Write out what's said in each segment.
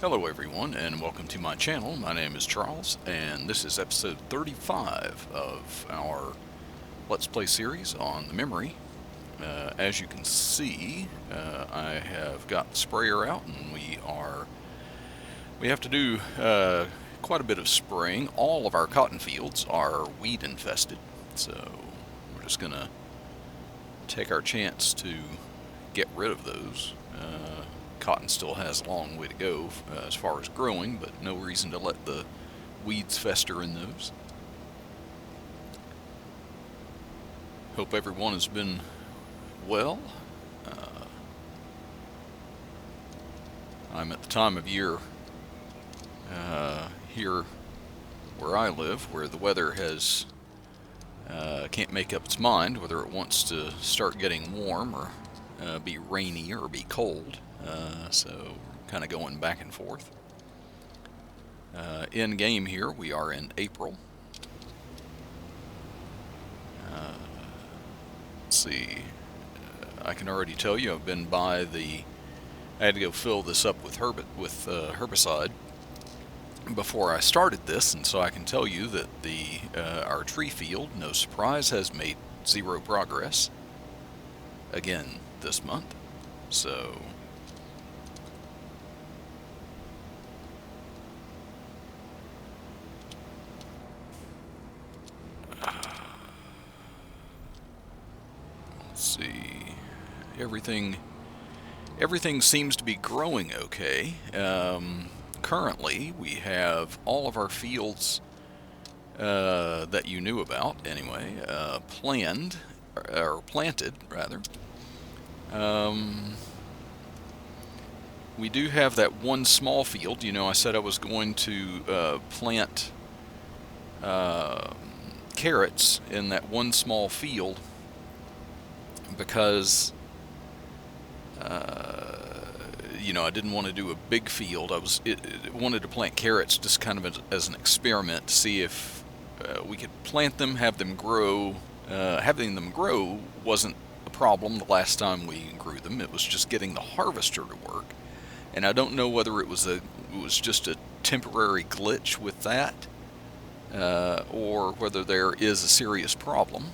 Hello everyone, and welcome to my channel. My name is Charles, and this is episode 35 of our Let's Play series on the memory. As you can see, I have got the sprayer out, and we have to do quite a bit of spraying. All of our cotton fields are weed infested, so we're just gonna take our chance to get rid of those. Cotton still has a long way to go as far as growing, but no reason to let the weeds fester in those. Hope everyone has been well. I'm at the time of year here where I live where the weather has can't make up its mind whether it wants to start getting warm or be rainy or be cold. So kind of going back and forth. In game here, we are in April. Let's see. I can already tell you I've been by the. I had to go fill this up with herbicide before I started this, and so I can tell you that our tree field, no surprise, has made zero progress again this month. So. See, everything seems to be growing okay. Currently, we have all of our fields that you knew about, anyway, planted rather. We do have that one small field. You know, I said I was going to plant carrots in that one small field, because you know, I didn't want to do a big field. I wanted to plant carrots just kind of as an experiment to see if we could plant them, have them grow. Having them grow wasn't a problem the last time we grew them. It was just getting the harvester to work, and I don't know whether it was just a temporary glitch with that, or whether there is a serious problem.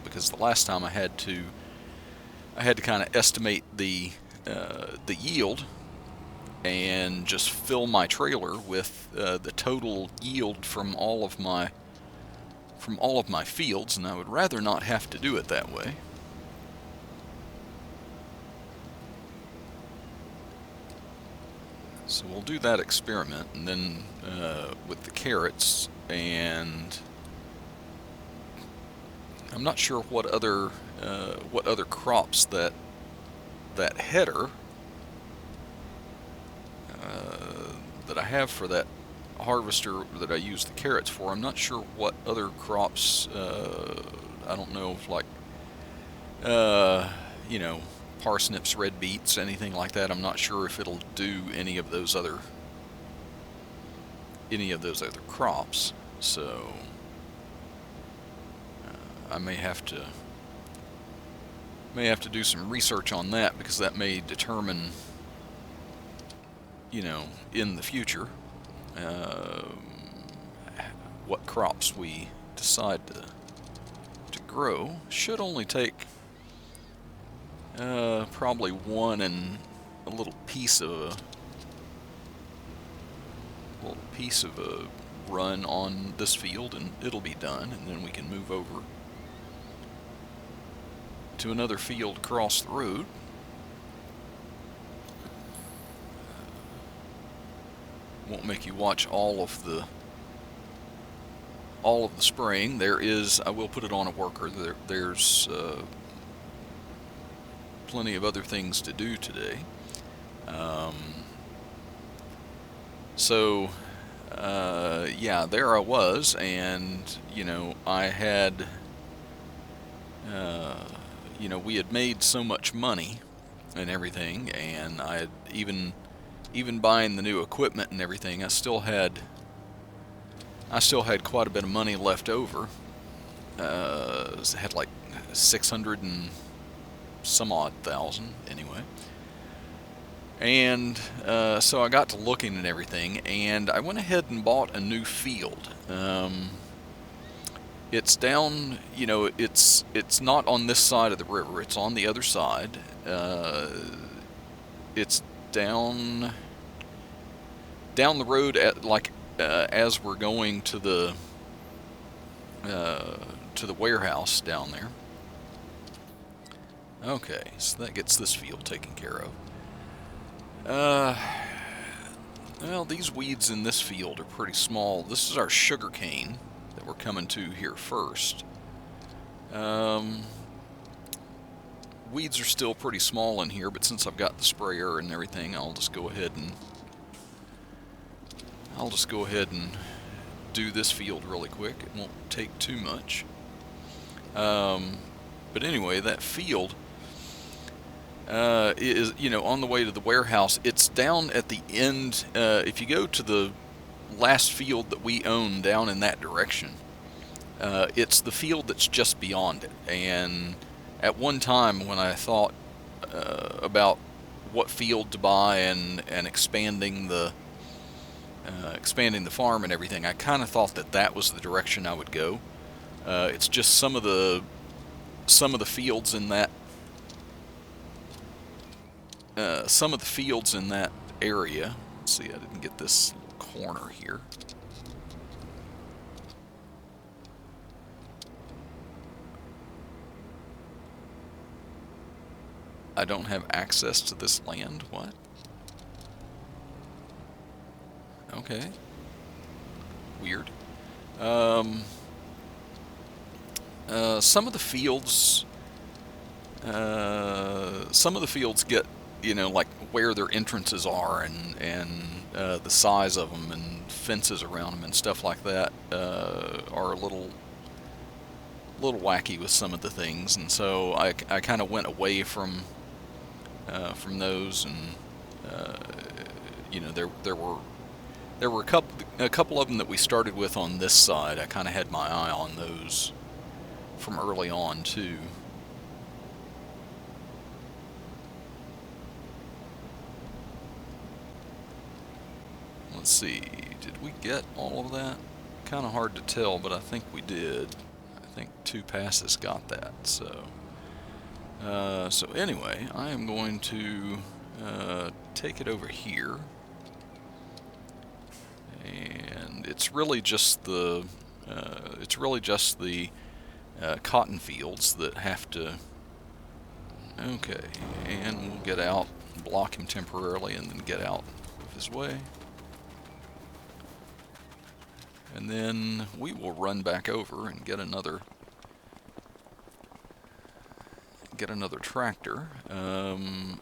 Because the last time I had to kind of estimate the yield and just fill my trailer with the total yield from all of my fields, and I would rather not have to do it that way. So we'll do that experiment, and then with the carrots, and I'm not sure what other crops that header that I have for that harvester that I use the carrots for. I'm not sure what other crops. I don't know if, like, you know, parsnips, red beets, anything like that. I'm not sure if it'll do any of those other crops. So I may have to do some research on that, because that may determine, you know, in the future, what crops we decide to grow. Should only take probably one and a little piece of a run on this field, and it'll be done, and then we can move over to another field across the road. Won't make you watch all of the spraying. I will put it on a worker. There's plenty of other things to do today. So yeah, there I was, and you know, I had you know, we had made so much money and everything, and I had even buying the new equipment and everything, I still had quite a bit of money left over. I had like 600 and some odd thousand anyway. And so I got to looking and everything, and I went ahead and bought a new field. It's down, it's not on this side of the river. It's on the other side. It's down the road as we're going to the warehouse down there. Okay, so that gets this field taken care of. Uh, well, these weeds in this field are pretty small. This is our sugar cane that we're coming to here first. Um, Weeds are still pretty small in here, but since I've got the sprayer and everything, I'll just go ahead and do this field really quick. It won't take too much. But anyway, that field is, on the way to the warehouse. It's down at the end. If you go to the last field that we own down in that direction, it's the field that's just beyond it. And at one time, when I thought about what field to buy and expanding the farm and everything, I kind of thought that was the direction I would go. It's just some of the fields in that area. Let's see, I didn't get this corner here. I don't have access to this land. What? Okay. Weird. Some of the fields get, like where their entrances are and the size of them and fences around them and stuff like that are a little wacky with some of the things, and so I kind of went away from those, and there were a couple of them that we started with on this side. I kind of had my eye on those from early on too. Let's see, did we get all of that? Kind of hard to tell, but I think we did. I think 2 passes got that. So anyway, I am going to take it over here, and it's really just the cotton fields that have to. Okay, and we'll get out, block him temporarily, and then get out of his way. And then we will run back over and get another tractor.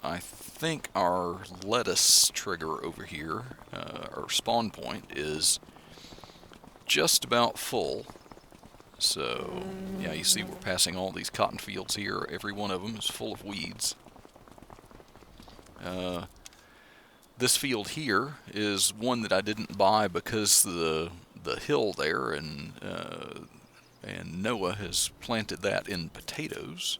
I think our lettuce trigger over here, our spawn point, is just about full. So, yeah, you see we're passing all these cotton fields here. Every one of them is full of weeds. This field here is one that I didn't buy because the hill there, and Noah has planted that in potatoes.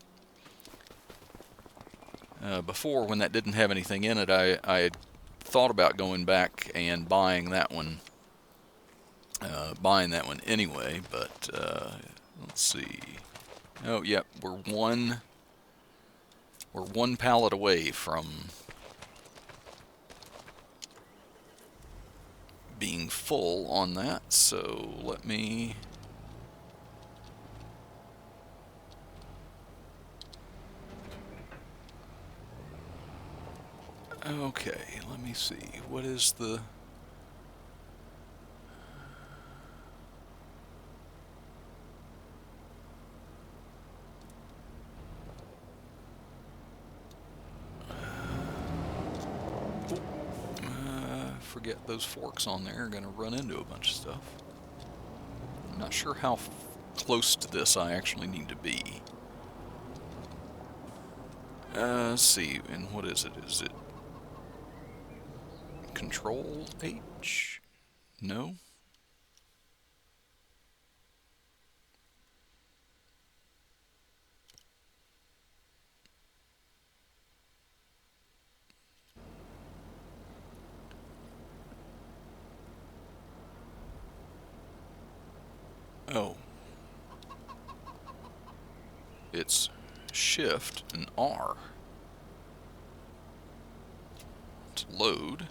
Before, when that didn't have anything in it, I had thought about going back and buying that one anyway, but let's see. Oh, yep, we're one pallet away from being full on that, so let me. Okay, let me see. What is the. Forget those forks on there are going to run into a bunch of stuff. I'm not sure how close to this I actually need to be. Let's see, and what is it? Is it Control H? No? it's Shift and R to load.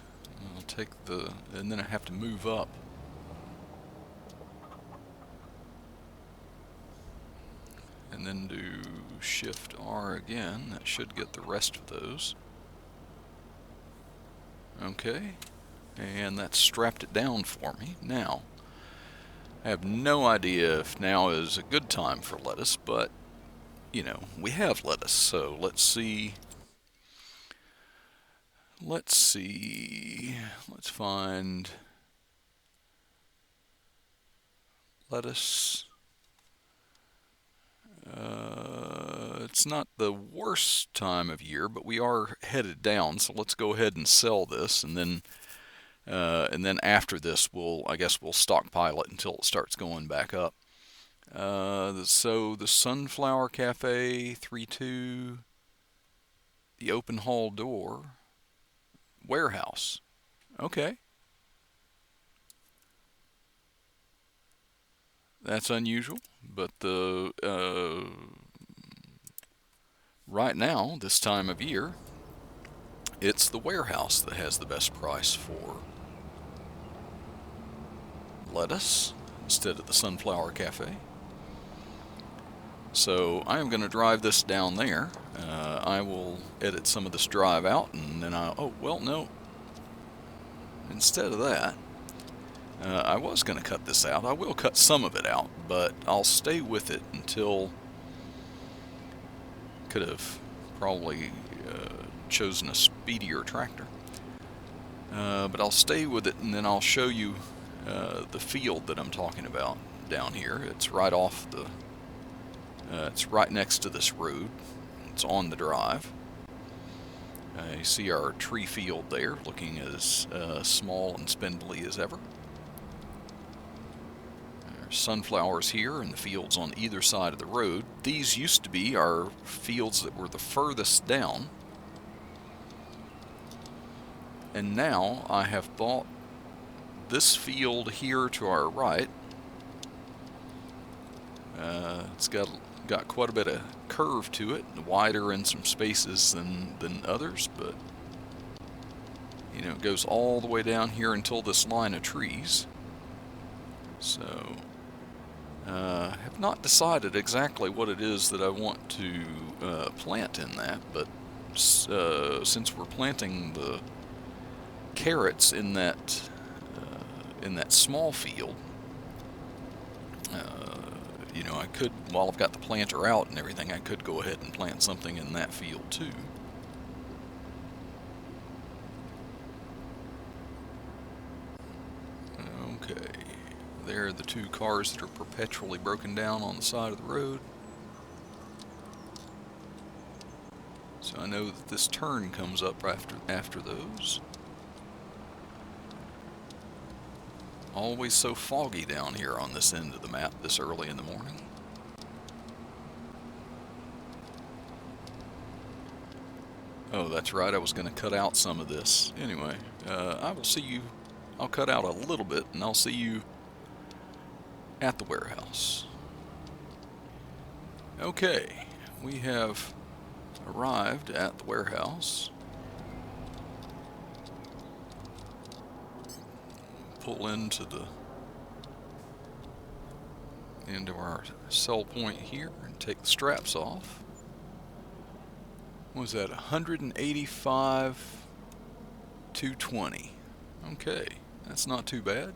I'll take and then I have to move up. And then do Shift R again. That should get the rest of those. Okay, and that strapped it down for me. Now, I have no idea if now is a good time for lettuce, but, you know, we have lettuce, so let's see. Let's find lettuce. It's not the worst time of year, but we are headed down, so let's go ahead and sell this, and then after this, I guess we'll stockpile it until it starts going back up. So the Sunflower Cafe 3-2, the open hall door, warehouse. Okay. That's unusual, but right now, this time of year, it's the warehouse that has the best price for lettuce instead of the Sunflower Cafe. So I am going to drive this down there. I will edit some of this drive out, and then no. Instead of that, I was going to cut this out. I will cut some of it out, but I'll stay with it until... Could have probably chosen a speedier tractor. But I'll stay with it, and then I'll show you the field that I'm talking about down here. It's right off the... it's right next to this road. It's on the drive. You see our tree field there, looking as small and spindly as ever. There's sunflowers here, and the fields on either side of the road. These used to be our fields that were the furthest down. And now I have bought this field here to our right. It's got quite a bit of curve to it, wider in some spaces than others, but you know, it goes all the way down here until this line of trees. So have not decided exactly what it is that I want to plant in that, but since we're planting the carrots in that small field, you know, I could, while I've got the planter out and everything, I could go ahead and plant something in that field too. Okay, there are the two cars that are perpetually broken down on the side of the road. So I know that this turn comes up after those. Always so foggy down here on this end of the map this early in the morning. Oh, that's right, I was going to cut out some of this. Anyway, I will see you. I'll cut out a little bit, and I'll see you at the warehouse. Okay, we have arrived at the warehouse. Pull into our sell point here and take the straps off. What was that? 185, 220. Okay, that's not too bad.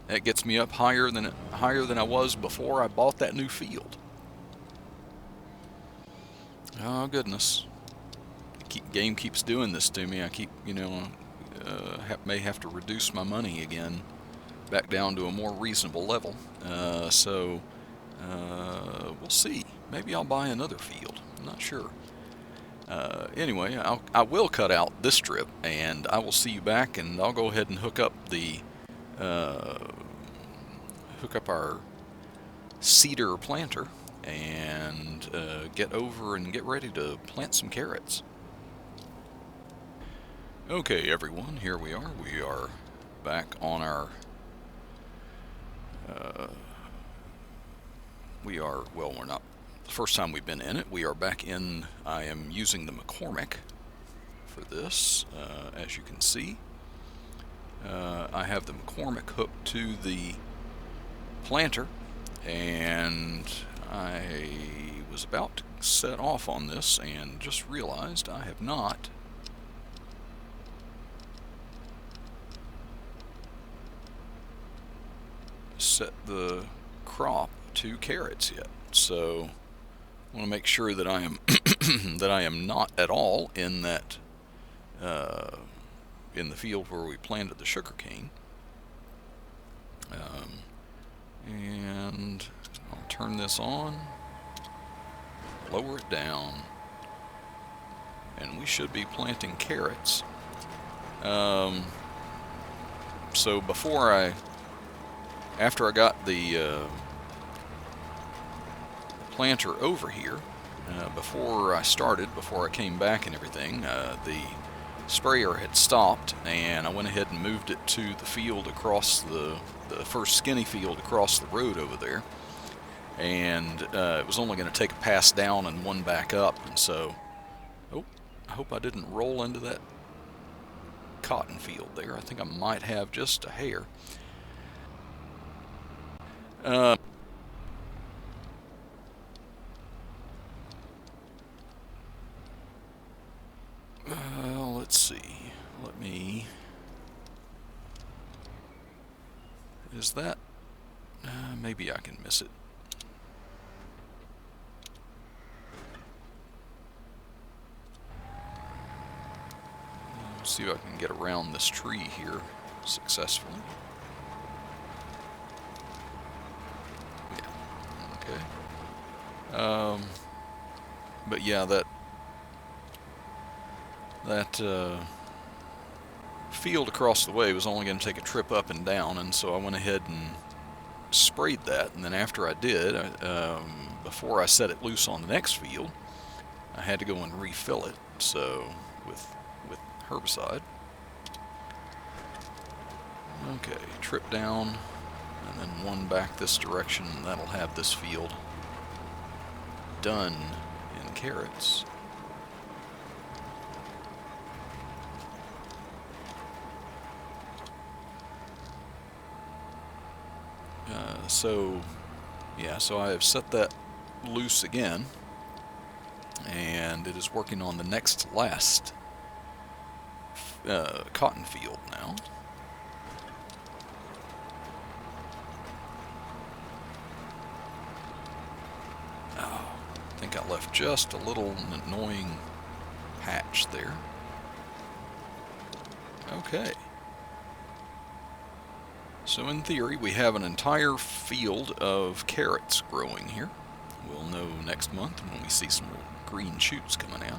That gets me up higher than I was before I bought that new field. Oh goodness, game keeps doing this to me. I keep, you know, may have to reduce my money again back down to a more reasonable level. So we'll see. Maybe I'll buy another field. I'm not sure. Anyway, I will cut out this strip, and I will see you back, and I'll go ahead and hook up our cedar planter and get over and get ready to plant some carrots. Okay, everyone, here we are. We are back on our we're not the first time we've been in it. We are back in, I am using the McCormick for this, as you can see. I have the McCormick hooked to the planter, and I was about to set off on this and just realized I have not set the crop to carrots yet. So I want to make sure that I am that I am not at all in that in the field where we planted the sugarcane. And I'll turn this on, lower it down, and we should be planting carrots. So after I got the planter over here, before I came back and everything, the sprayer had stopped, and I went ahead and moved it to the field across the first skinny field across the road over there. And it was only going to take a pass down and one back up, and so, oh, I hope I didn't roll into that cotton field there. I think I might have just a hair. Let's see. Is that? Maybe I can miss it. Let's see if I can get around this tree here successfully. Yeah. Okay. But yeah, that field across the way was only going to take a trip up and down, and so I went ahead and sprayed that. And then after I did, before I set it loose on the next field, I had to go and refill it. So with herbicide. Okay, trip down, and then one back this direction, and that'll have this field done in carrots. So I have set that loose again, and it is working on the next last cotton field now. Oh, I think I left just a little annoying patch there. Okay. So in theory, we have an entire field of carrots growing here. We'll know next month when we see some little green shoots coming out.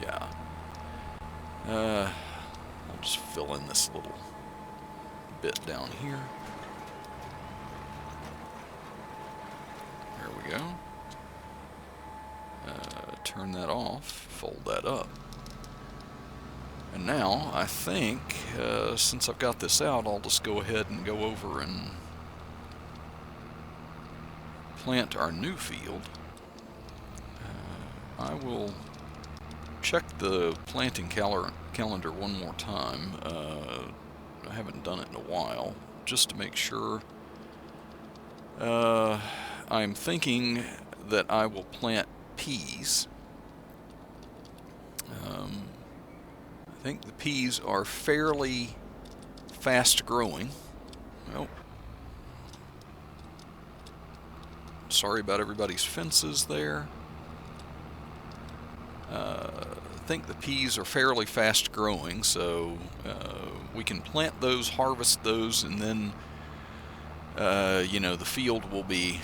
Yeah. I'll just fill in this little bit down here. There we go. Turn that off, fold that up. And now, I think, since I've got this out, I'll just go ahead and go over and plant our new field. I will check the planting calendar one more time. I haven't done it in a while, just to make sure. I'm thinking that I will plant peas. I think the peas are fairly fast growing. Well, sorry about everybody's fences there. I think the peas are fairly fast growing, so we can plant those, harvest those, and then the field will be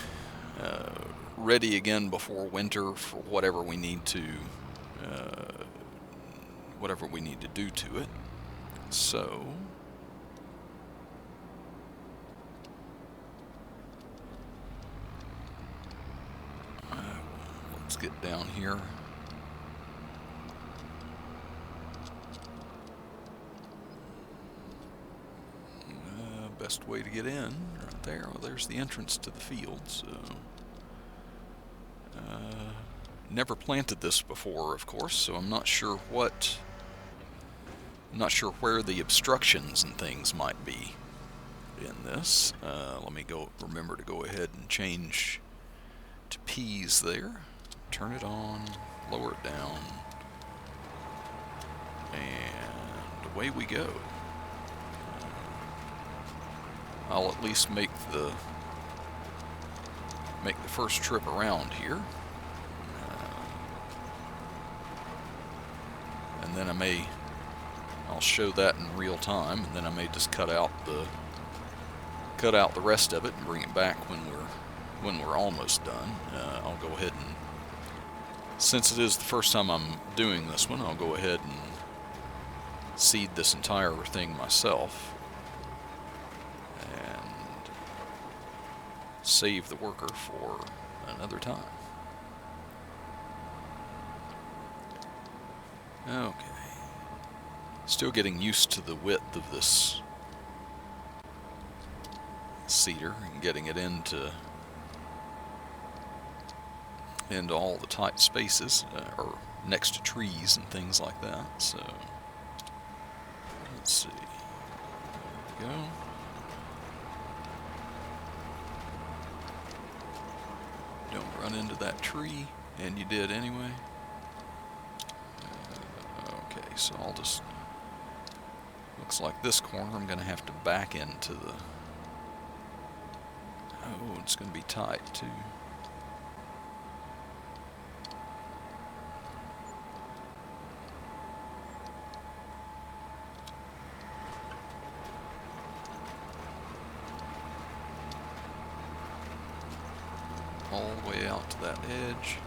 ready again before winter for whatever we need to do to it. So let's get down here. Best way to get in, right there. Well, there's the entrance to the field. So Never planted this before, of course, so I'm not sure where the obstructions and things might be in this. Let me remember to go ahead and change to peas there. Turn it on, lower it down, and away we go. I'll at least make the first trip around here, and then I'll show that in real time, and then I may just cut out the rest of it and bring it back when we're almost done. I'll go ahead and, since it is the first time I'm doing this one, I'll go ahead and seed this entire thing myself and save the worker for another time. Okay. Still getting used to the width of this cedar and getting it into all the tight spaces, or next to trees and things like that. So let's see. There we go. Don't run into that tree, and you did anyway. Okay, so I'll just, looks like this corner I'm going to have to back into the, oh, it's going to be tight too. All the way out to that edge.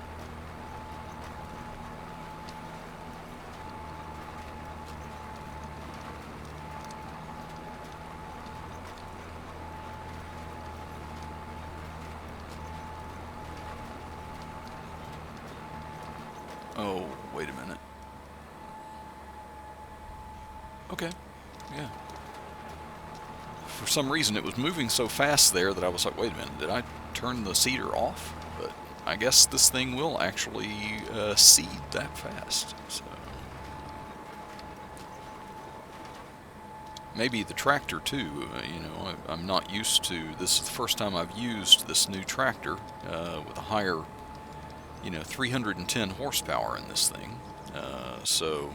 Oh, wait a minute. Okay, yeah. For some reason it was moving so fast there that I was like, wait a minute, did I turn the seeder off? But I guess this thing will actually seed that fast. So maybe the tractor too. You know, I'm not used to. This is the first time I've used this new tractor with a higher, 310 horsepower in this thing. So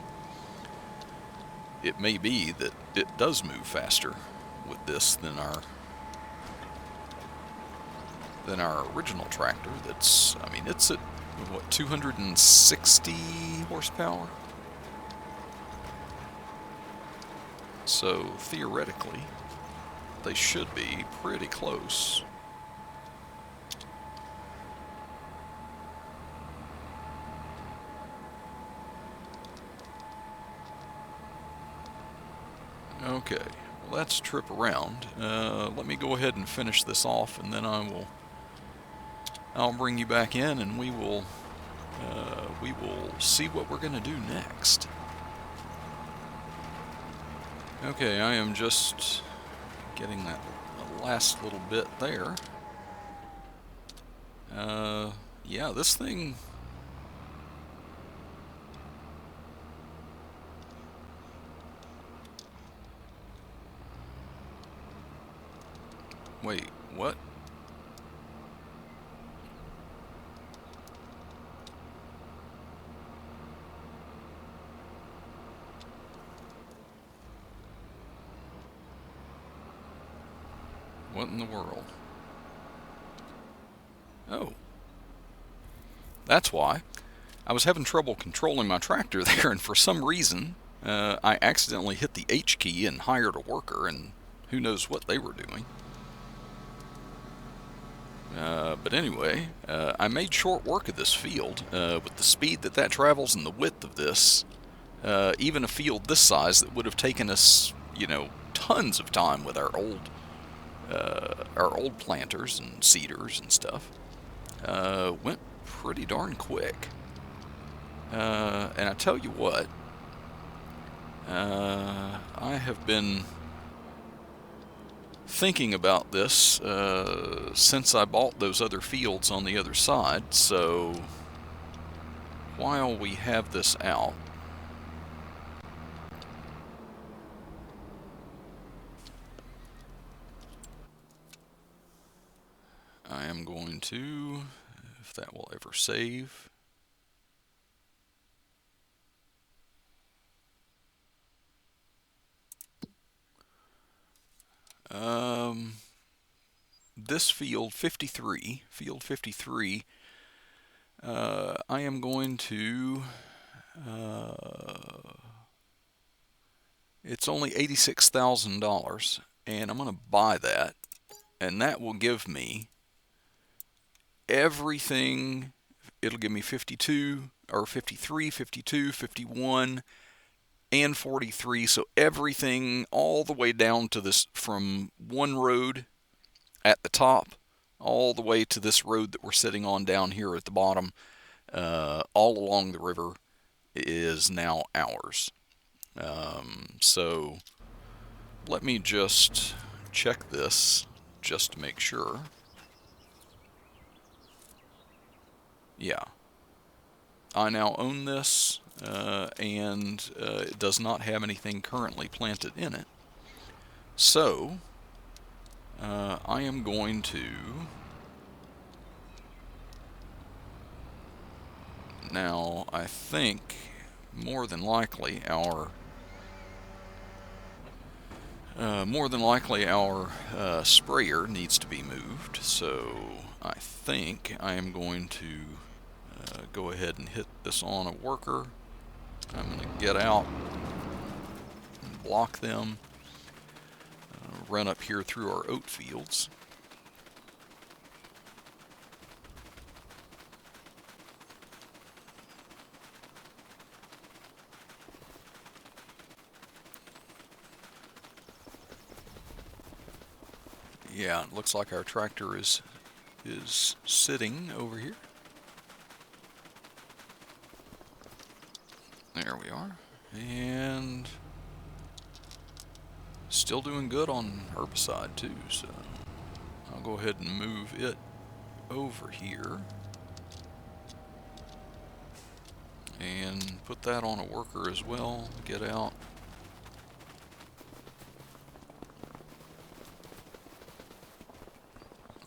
it may be that it does move faster with this than our original tractor. That's, I mean, it's at what, 260 horsepower. So theoretically, they should be pretty close. Okay, well, that's a trip around. Let me go ahead and finish this off, and then I'll bring you back in, and we will see what we're going to do next. Okay, I am just getting that last little bit there. Yeah, this thing. Wait, what? What in the world? Oh. That's why. I was having trouble controlling my tractor there, and for some reason, I accidentally hit the H key and hired a worker, and who knows what they were doing. But anyway, I made short work of this field. With the speed that travels and the width of this, even a field this size that would have taken us, tons of time with our old planters and seeders and stuff, went pretty darn quick. And I tell you what, I have been thinking about this since I bought those other fields on the other side, so while we have this out, I am going to, if that will ever save, this field 53, I am going to, it's only $86,000, and I'm going to buy that, and that will give me everything. It'll give me 52, or 53, 52, 51, and 43, so everything all the way down to this, from one road at the top all the way to this road that we're sitting on down here at the bottom, all along the river, is now ours. So let me just check this just to make sure. Yeah, I now own this, and it does not have anything currently planted in it. So I am going to now, I think more than likely our sprayer needs to be moved, so I think I am going to go ahead and hit this on a worker. I'm going to get out and block them, run up here through our oat fields. Yeah, it looks like our tractor is sitting over here. There we are. And still doing good on herbicide too, so I'll go ahead and move it over here and put that on a worker as well. Get out.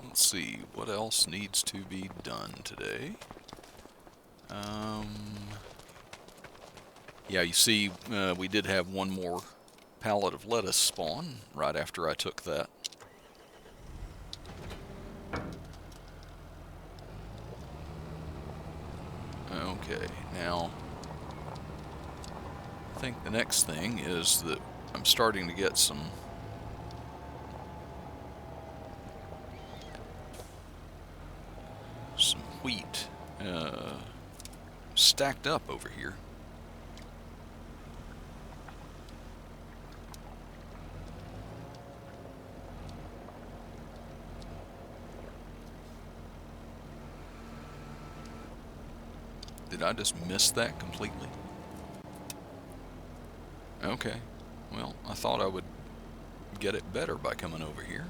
Let's see what else needs to be done today. Yeah, you see, we did have one more pallet of lettuce spawn right after I took that. Okay, now I think the next thing is that I'm starting to get some wheat stacked up over here. Did I just miss that completely? Okay, well, I thought I would get it better by coming over here.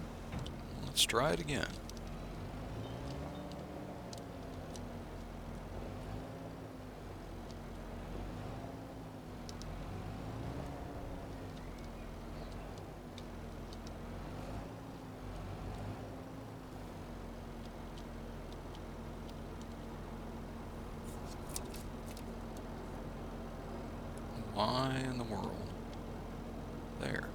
Let's try it again. Why in the world? There.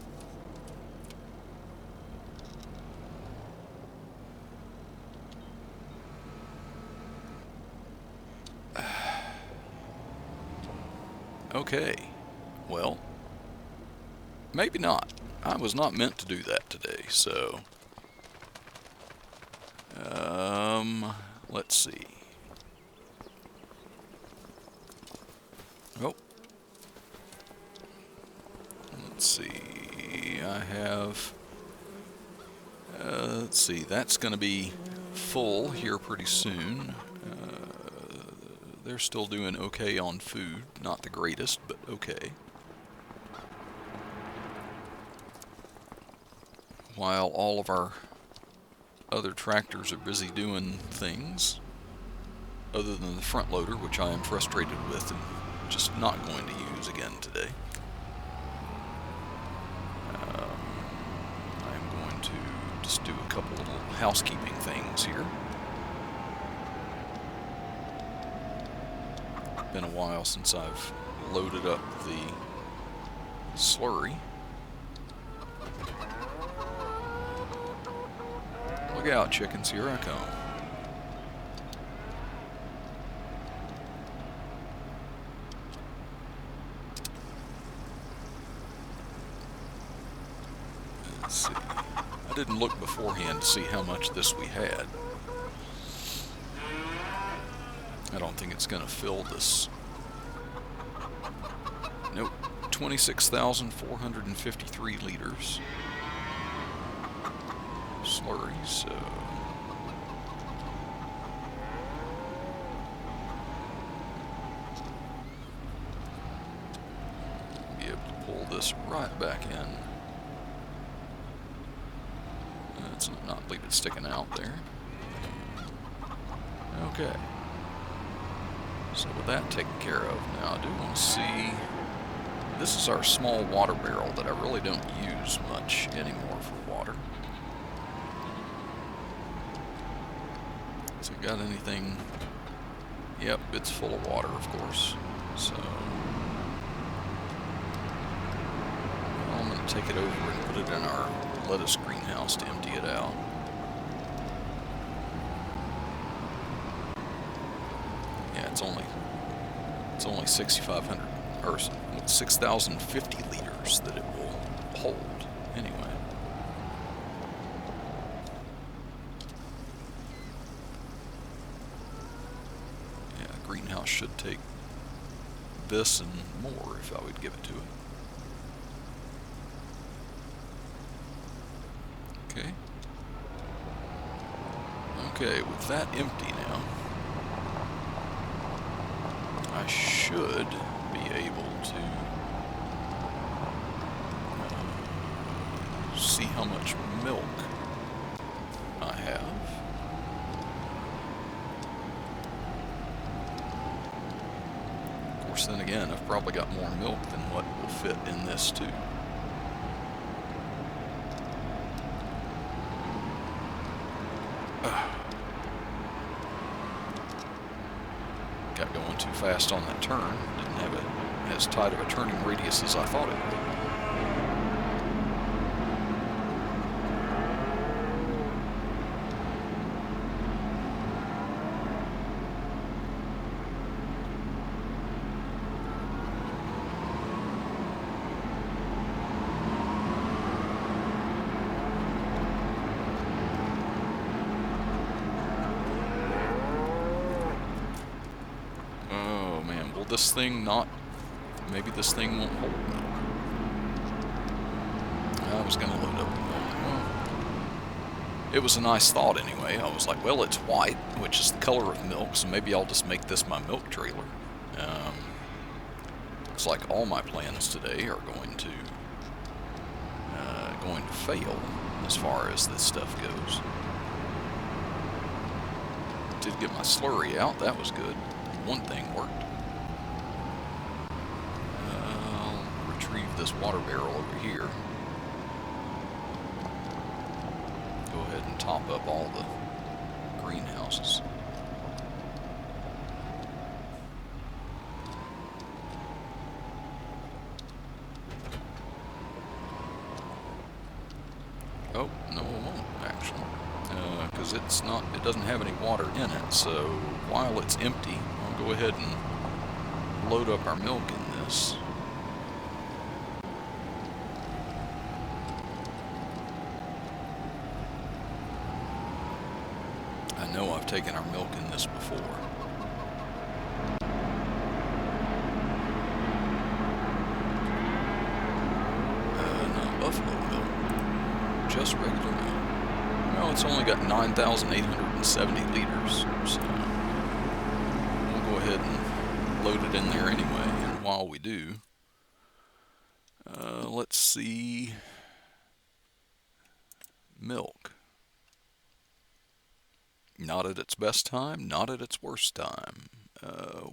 Okay, well, maybe not. I was not meant to do that today, so let's see. Oh, let's see. I have. Let's see. That's going to be full here pretty soon. They're still doing okay on food. Not the greatest, but okay. while all of our other tractors are busy doing things, other than the front loader, which I am frustrated with and just not going to use again today. I'm going to just do a couple little housekeeping things here. Been a while since I've loaded up the slurry. Look out, chickens, here I come. Let's see. I didn't look beforehand to see how much this we had. I don't think it's going to fill this. Nope, 26,453 liters slurry, so be able to pull this right back in. Let's not leave it sticking out there. Okay. So with that taken care of, now I do want to see, this is our small water barrel that I really don't use much anymore for water. So got anything? Yep, it's full of water, of course. So well, I'm going to take it over and put it in our lettuce greenhouse to empty it out. Yeah, it's only 6,500 or 6,050 liters that it will hold anyway. Yeah, the greenhouse should take this and more if I would give it to it. Okay. Okay, with that empty now, I should be able to see how much milk I have. Of course, then again, I've probably got more milk than what will fit in this too. Got going too fast on that turn. Didn't have it as tight of a turning radius as I thought it would. This thing not, maybe this thing won't hold milk. I was going to load up the milk. Well, it was a nice thought anyway. I was like, well, it's white, which is the color of milk, so maybe I'll just make this my milk trailer. Looks like all my plans today are going to fail as far as this stuff goes. Did get my slurry out, that was good. One thing worked. This water barrel over here. Go ahead and top up all the greenhouses. Oh, no, it won't actually, because it doesn't have any water in it. So while it's empty, I'll go ahead and load up our milk in this. I know I've taken our milk in this before. Not buffalo milk, just regular milk. Well, it's only got 9,870 liters, so we'll go ahead and load it in there anyway. And while we do, let's see. milk. Not at its best time, not at its worst time.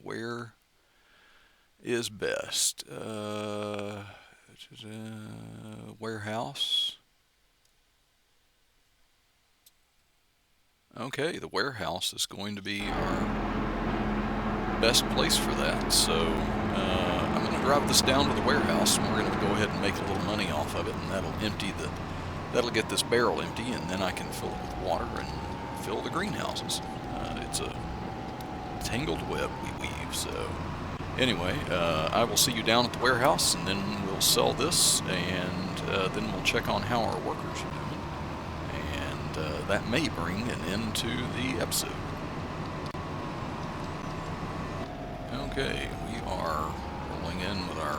Where is best? Warehouse. Okay, the warehouse is going to be our best place for that. So I'm going to drive this down to the warehouse, and we're going to go ahead and make a little money off of it, and that'll get this barrel empty, and then I can fill it with water and fill the greenhouses. It's a tangled web we weave. So anyway, I will see you down at the warehouse, and then we'll sell this, and then we'll check on how our workers are doing, and that may bring an end to the episode. Okay, we are rolling in with our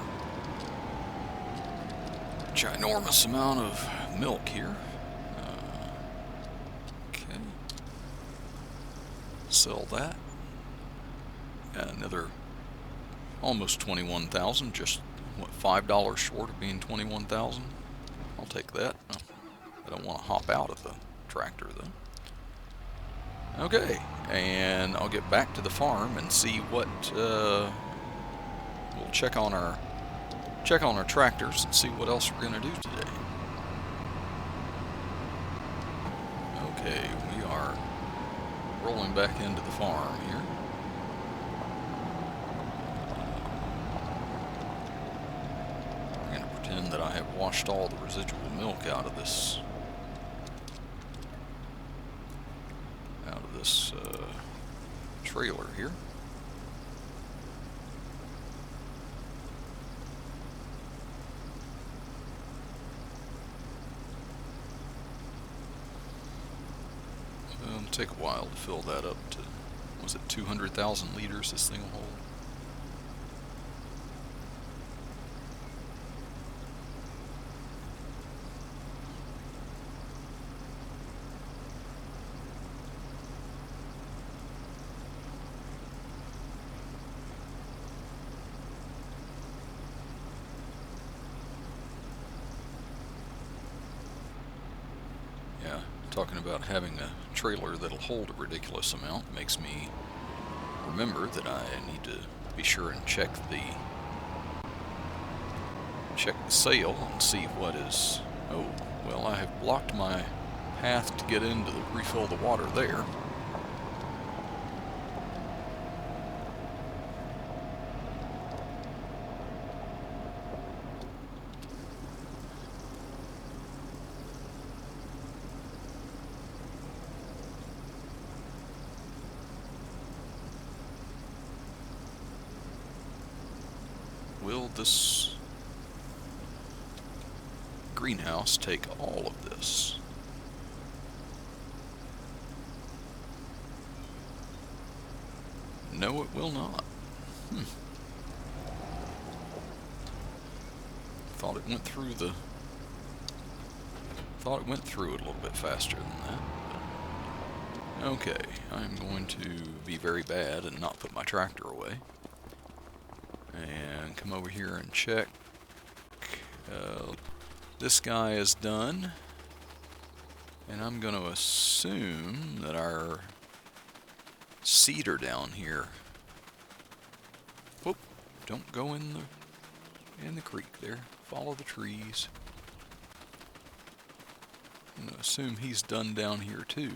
ginormous amount of milk here. Okay, sell that. Another almost 21,000, just what, $5 short of being 21,000. I'll take that. I don't want to hop out of the tractor though. Okay, and I'll get back to the farm and see what we'll check on our tractors and see what else we're going to do today. Okay, we are rolling back into the farm here. I'm going to pretend that I have washed all the residual milk out of this trailer here. So it'll take a while to fill that up to, was it 200,000 liters this thing will hold? Talking about having a trailer that'll hold a ridiculous amount makes me remember that I need to be sure and check the sale and see what is. Oh, well, I have blocked my path to get in to refill the water there. Will this greenhouse take all of this? No, it will not. Thought it went through it a little bit faster than that. Okay, I'm going to be very bad and not put my tractor away. And come over here and check. This guy is done. And I'm going to assume that our cedar down here. Whoop! Don't go in the creek there. Follow the trees. I'm going to assume he's done down here too.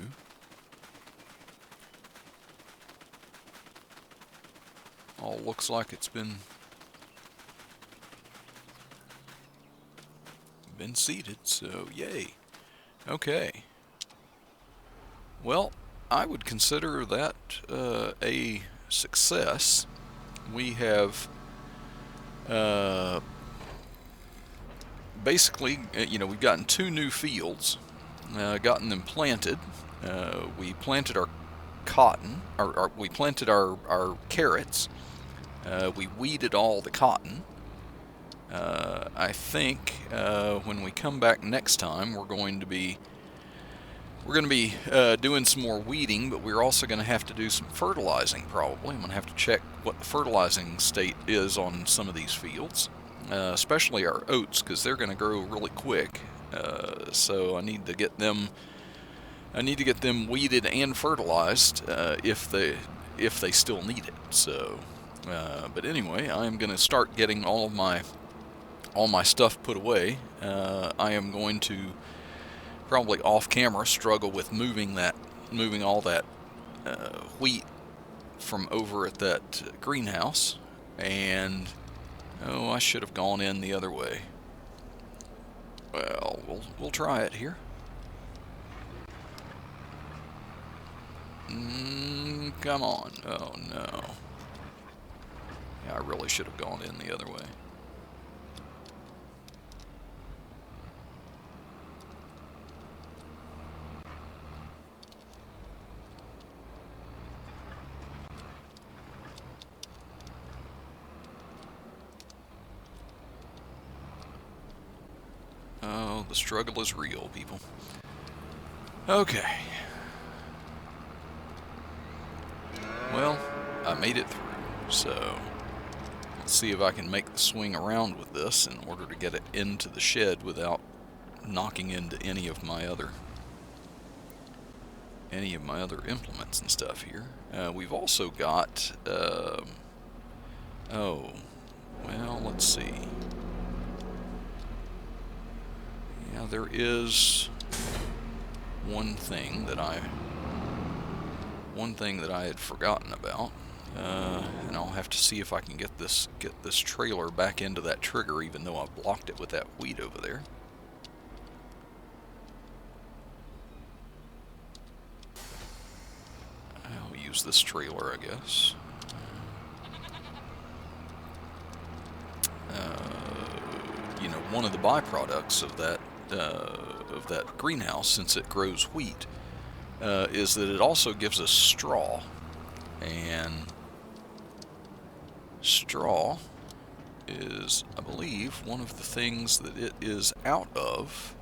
All looks like it's been seeded, so yay. Okay. Well, I would consider that a success. We have basically, we've gotten 2 new fields, gotten them planted. We planted our cotton, we planted our carrots. We weeded all the cotton. I think when we come back next time, we're going to be doing some more weeding, but we're also going to have to do some fertilizing probably. I'm going to have to check what the fertilizing state is on some of these fields, especially our oats, because they're going to grow really quick. So I need to get them weeded and fertilized if they still need it. So, but anyway, I am going to start getting all my stuff put away. I am going to probably off camera struggle with moving all that wheat from over at that greenhouse, and I should have gone in the other way. Well, we'll try it here. Come on. Oh no. Yeah, I really should have gone in the other way. Oh, the struggle is real, people. Okay. Well, I made it through, so let's see if I can make the swing around with this in order to get it into the shed without knocking into any of my other implements and stuff here. We've also got, well, let's see. Yeah, there is one thing that I had forgotten about, and I'll have to see if I can get this trailer back into that trigger, even though I blocked it with that wheat over there. I'll use this trailer, I guess. You know, one of the byproducts of that greenhouse, since it grows wheat, is that it also gives us straw, and straw is, I believe, one of the things that it is out of.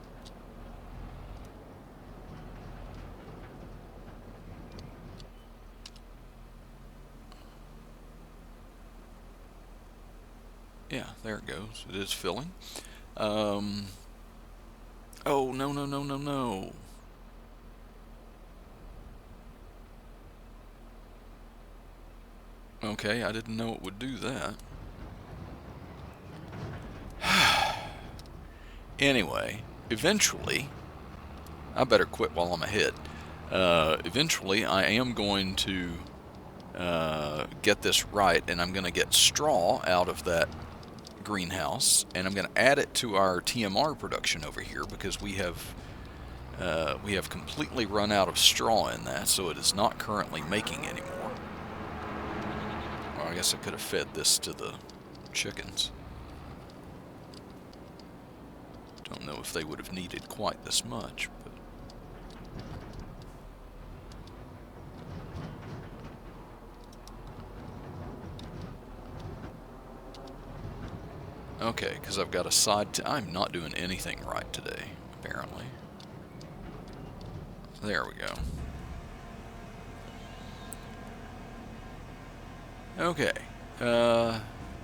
Yeah, there it goes. It is filling. Oh, no. Okay, I didn't know it would do that. Anyway, eventually, I better quit while I'm ahead. Eventually, I am going to get this right, and I'm going to get straw out of that greenhouse, and I'm going to add it to our TMR production over here, because we have completely run out of straw in that, so it is not currently making anymore. Well, I guess I could have fed this to the chickens. Don't know if they would have needed quite this much, but okay, because I've got a side. I'm not doing anything right today, apparently. There we go. Okay.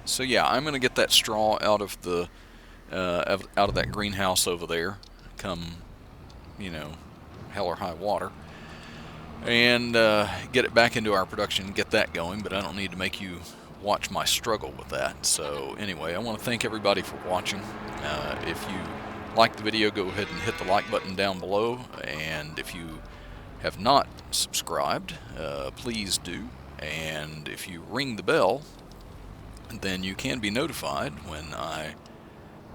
So yeah, I'm gonna get that straw out of the out of that greenhouse over there, come, you know, hell or high water, and get it back into our production, get that going. But I don't need to make you watch my struggle with that. So anyway, I want to thank everybody for watching. If you like the video, go ahead and hit the like button down below, and if you have not subscribed, please do. And if you ring the bell, then you can be notified when I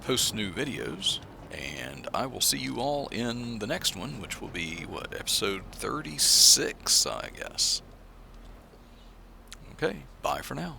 post new videos. And I will see you all in the next one, which will be, what, episode 36, I guess. Okay, bye for now.